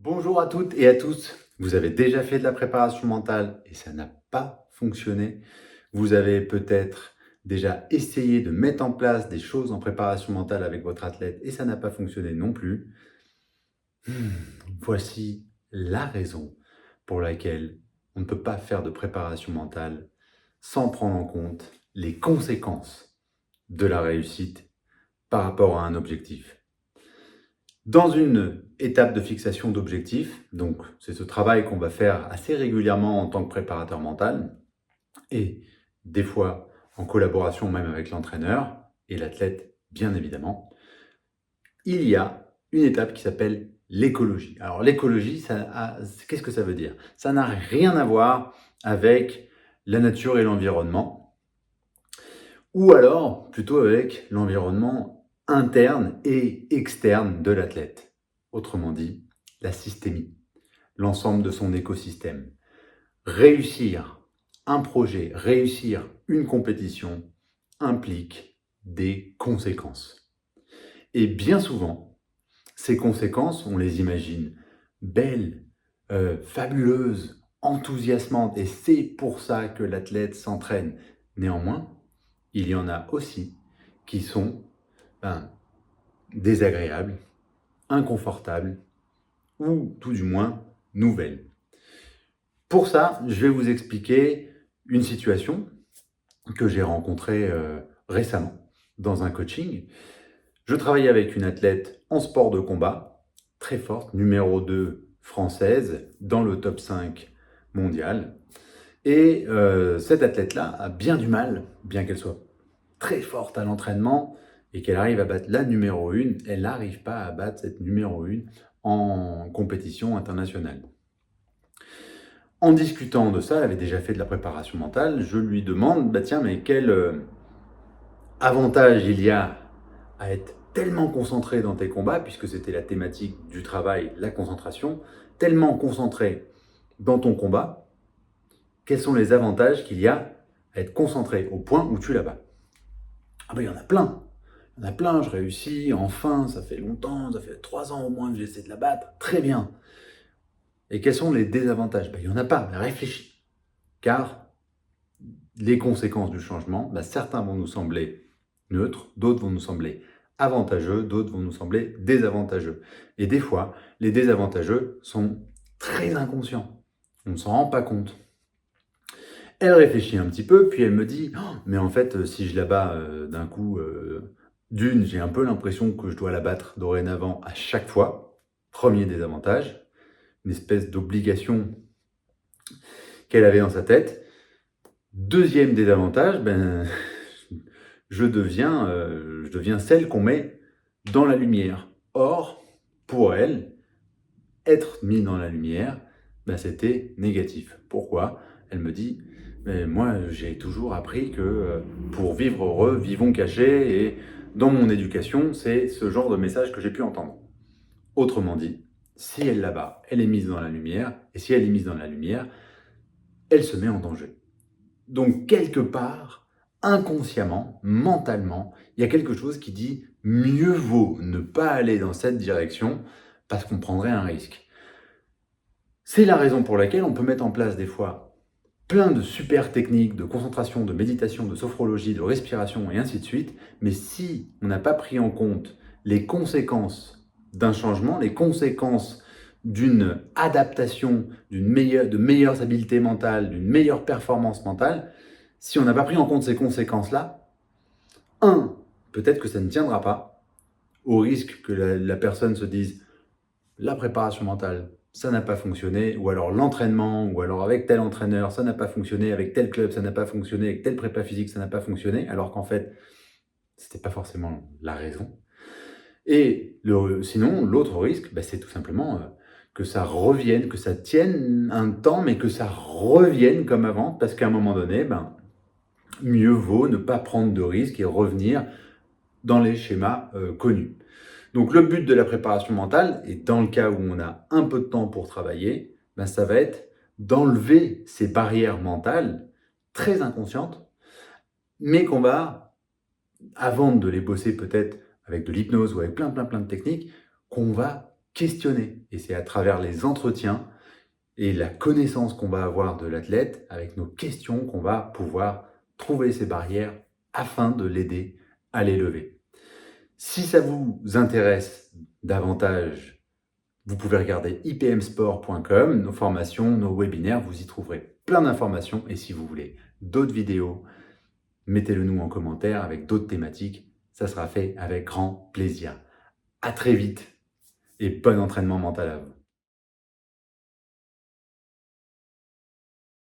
Bonjour à toutes et à tous. Vous avez déjà fait de la préparation mentale et ça n'a pas fonctionné. Vous avez peut-être déjà essayé de mettre en place des choses en préparation mentale avec votre athlète et ça n'a pas fonctionné non plus. Hmm, Voici la raison pour laquelle on ne peut pas faire de préparation mentale sans prendre en compte les conséquences de la réussite par rapport à un objectif. Dans une étape de fixation d'objectifs, donc c'est ce travail qu'on va faire assez régulièrement en tant que préparateur mental, et des fois en collaboration même avec l'entraîneur et l'athlète, bien évidemment, il y a une étape qui s'appelle l'écologie. Alors l'écologie, qu'est-ce que ça veut dire? Ça n'a rien à voir avec la nature et l'environnement, ou alors plutôt avec l'environnement interne et externe de l'athlète. Autrement dit, la systémie, l'ensemble de son écosystème. Réussir un projet, réussir une compétition implique des conséquences. Et bien souvent, ces conséquences, on les imagine belles, fabuleuses, enthousiasmantes, et c'est pour ça que l'athlète s'entraîne. Néanmoins, il y en a aussi qui sont désagréables, inconfortables, ou tout du moins nouvelles. Pour ça, je vais vous expliquer une situation que j'ai rencontrée récemment dans un coaching. Je travaillais avec une athlète en sport de combat, très forte, numéro 2 française, dans le top 5 mondial. Et cette athlète-là a bien du mal, bien qu'elle soit très forte à l'entraînement et qu'elle arrive à battre la numéro 1, elle n'arrive pas à battre cette numéro 1 en compétition internationale. En discutant de ça, elle avait déjà fait de la préparation mentale, je lui demande, tiens, mais quel avantage il y a à être tellement concentré dans tes combats, puisque c'était la thématique du travail, la concentration, tellement concentré dans ton combat, quels sont les avantages qu'il y a à être concentré au point où tu la bats? Ah ben il y en a plein. Il y en a plein, je réussis, enfin, ça fait longtemps, ça fait 3 ans au moins que j'essaie de la battre, très bien. Et quels sont les désavantages? Il n'y en a pas, mais réfléchis. Car les conséquences du changement, certains vont nous sembler neutres, d'autres vont nous sembler avantageux, d'autres vont nous sembler désavantageux. Et des fois, les désavantageux sont très inconscients. On ne s'en rend pas compte. Elle réfléchit un petit peu, puis elle me dit oh, mais en fait, si je la bats d'un coup, d'une, j'ai un peu l'impression que je dois la battre dorénavant à chaque fois. Premier désavantage, une espèce d'obligation qu'elle avait dans sa tête. Deuxième désavantage, je deviens celle qu'on met dans la lumière. Or, pour elle, être mis dans la lumière, c'était négatif. Pourquoi? Elle me dit, mais moi j'ai toujours appris que pour vivre heureux, vivons cachés, et dans mon éducation, c'est ce genre de message que j'ai pu entendre. Autrement dit, si elle la bat, elle est mise dans la lumière, et si elle est mise dans la lumière, elle se met en danger. Donc, quelque part, inconsciemment, mentalement, il y a quelque chose qui dit mieux vaut ne pas aller dans cette direction parce qu'on prendrait un risque. C'est la raison pour laquelle on peut mettre en place des fois plein de super techniques de concentration, de méditation, de sophrologie, de respiration et ainsi de suite, mais si on n'a pas pris en compte les conséquences d'un changement, les conséquences d'une adaptation, de meilleures habiletés mentales, d'une meilleure performance mentale, si on n'a pas pris en compte ces conséquences-là, peut-être que ça ne tiendra pas, au risque que la personne se dise la préparation mentale, ça n'a pas fonctionné, ou alors l'entraînement, ou alors avec tel entraîneur, ça n'a pas fonctionné, avec tel club, ça n'a pas fonctionné, avec tel prépa physique, ça n'a pas fonctionné, alors qu'en fait, c'était pas forcément la raison. Et sinon, l'autre risque, c'est tout simplement que ça revienne, que ça tienne un temps, mais que ça revienne comme avant, parce qu'à un moment donné, mieux vaut ne pas prendre de risques et revenir dans les schémas connus. Donc le but de la préparation mentale, et dans le cas où on a un peu de temps pour travailler, ça va être d'enlever ces barrières mentales très inconscientes, mais qu'on va, avant de les bosser peut-être avec de l'hypnose ou avec plein de techniques, qu'on va questionner. Et c'est à travers les entretiens et la connaissance qu'on va avoir de l'athlète, avec nos questions, qu'on va pouvoir trouver ces barrières afin de l'aider à les lever. Si ça vous intéresse davantage, vous pouvez regarder ipmsport.com, nos formations, nos webinaires, vous y trouverez plein d'informations. Et si vous voulez d'autres vidéos, mettez-le nous en commentaire avec d'autres thématiques. Ça sera fait avec grand plaisir. À très vite et bon entraînement mental à vous.